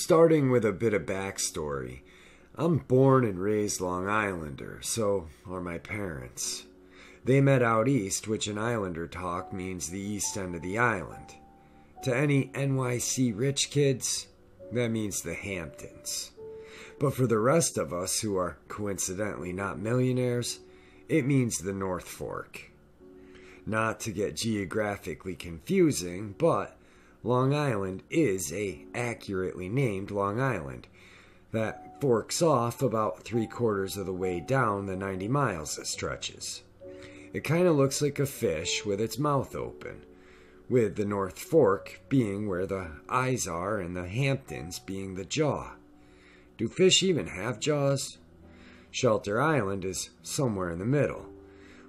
Starting with a bit of backstory, I'm born and raised Long Islander, so are my parents. They met out east, which in Islander talk means the east end of the island. To any NYC rich kids, that means the Hamptons. But for the rest of us who are coincidentally not millionaires, it means the North Fork. Not to get geographically confusing, but Long Island is accurately named Long Island that forks off about 3/4 of the way down the 90 miles it stretches. It kind of looks like a fish with its mouth open, with the North Fork being where the eyes are and the Hamptons being the jaw. Do fish even have jaws? Shelter Island is somewhere in the middle,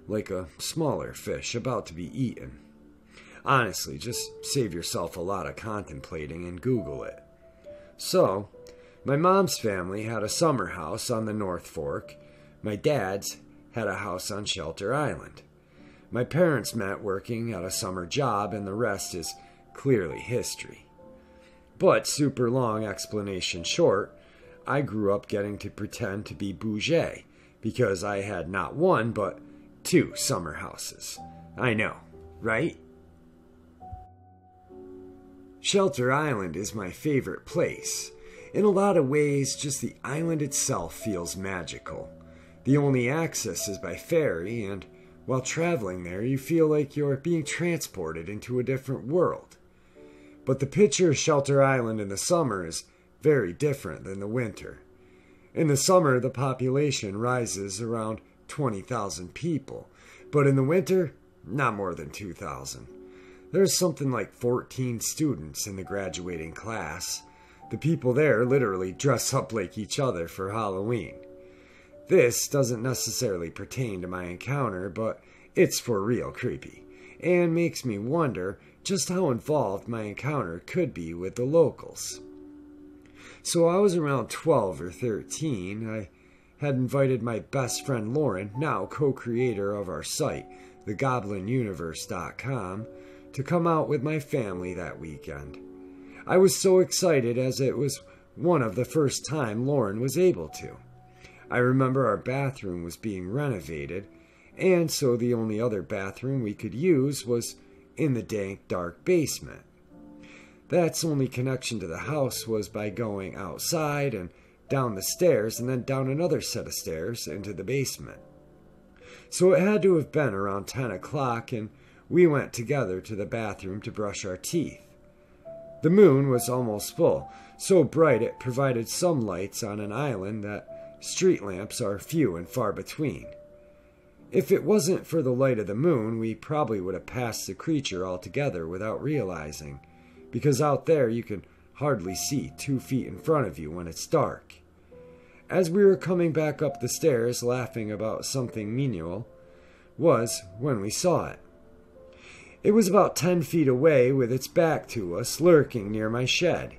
like a smaller fish about to be eaten. Honestly, just save yourself a lot of contemplating and Google it. So, my mom's family had a summer house on the North Fork. My dad's had a house on Shelter Island. My parents met working at a summer job, and the rest is clearly history. But super long explanation short, I grew up getting to pretend to be bougie because I had not one but 2 summer houses. I know, right? Shelter Island is my favorite place. In a lot of ways, just the island itself feels magical. The only access is by ferry, and while traveling there, you feel like you're being transported into a different world. But the picture of Shelter Island in the summer is very different than the winter. In the summer, the population rises around 20,000 people, but in the winter, not more than 2,000. There's something like 14 students in the graduating class. The people there literally dress up like each other for Halloween. This doesn't necessarily pertain to my encounter, but it's for real creepy, and makes me wonder just how involved my encounter could be with the locals. So I was around 12 or 13. I had invited my best friend Lauren, now co-creator of our site, theGoblinUniverse.com, to come out with my family that weekend. I was so excited as it was one of the first time Lauren was able to. I remember our bathroom was being renovated, and so the only other bathroom we could use was in the dank, dark basement. That's only connection to the house was by going outside and down the stairs and then down another set of stairs into the basement. So it had to have been around 10 o'clock, and we went together to the bathroom to brush our teeth. The moon was almost full, so bright it provided some lights on an island that street lamps are few and far between. If it wasn't for the light of the moon, we probably would have passed the creature altogether without realizing, because out there you can hardly see 2 feet in front of you when it's dark. As we were coming back up the stairs laughing about something menial, was when we saw it. It was about 10 feet away with its back to us, lurking near my shed.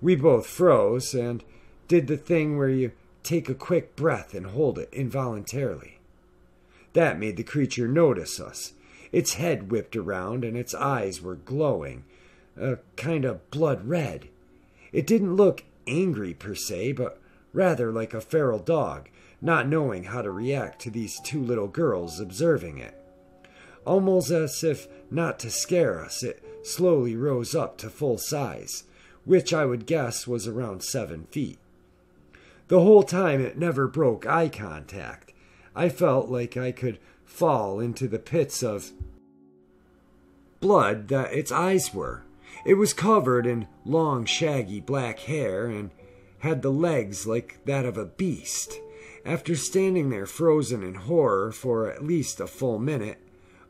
We both froze and did the thing where you take a quick breath and hold it involuntarily. That made the creature notice us. Its head whipped around and its eyes were glowing, a kind of blood red. It didn't look angry per se, but rather like a feral dog, not knowing how to react to these 2 little girls observing it. Almost as if not to scare us, it slowly rose up to full size, which I would guess was around 7 feet. The whole time it never broke eye contact. I felt like I could fall into the pits of blood that its eyes were. It was covered in long, shaggy black hair and had the legs like that of a beast. After standing there frozen in horror for at least a full minute,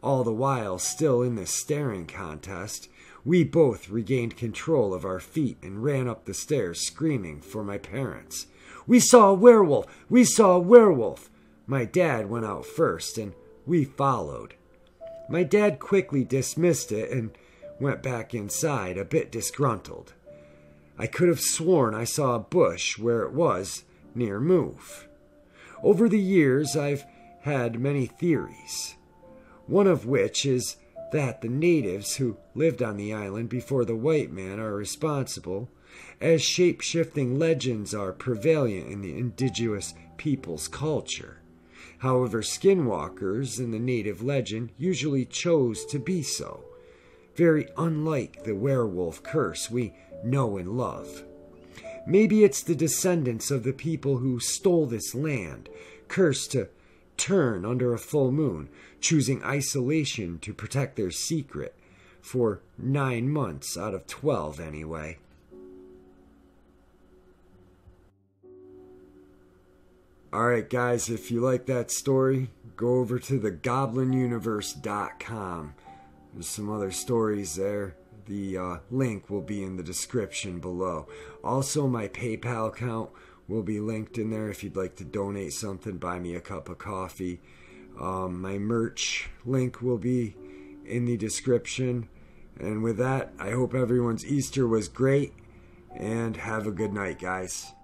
all the while still in this staring contest, we both regained control of our feet and ran up the stairs screaming for my parents. "We saw a werewolf! We saw a werewolf!" My dad went out first, and we followed. My dad quickly dismissed it and went back inside, a bit disgruntled. I could have sworn I saw a bush where it was near move. Over the years, I've had many theories, one of which is that the natives who lived on the island before the white man are responsible, as shape-shifting legends are prevalent in the indigenous people's culture. However, skinwalkers in the native legend usually chose to be so, very unlike the werewolf curse we know and love. Maybe it's the descendants of the people who stole this land, cursed to turn under a full moon, choosing isolation to protect their secret, for 9 months out of 12 anyway. Alright guys, if you like that story, go over to thegoblinuniverse.com. There's some other stories there. The link will be in the description below. Also, my PayPal account will be linked in there if you'd like to donate something, buy me a cup of coffee. My merch link will be in the description. And with that, I hope everyone's Easter was great, and have a good night, guys.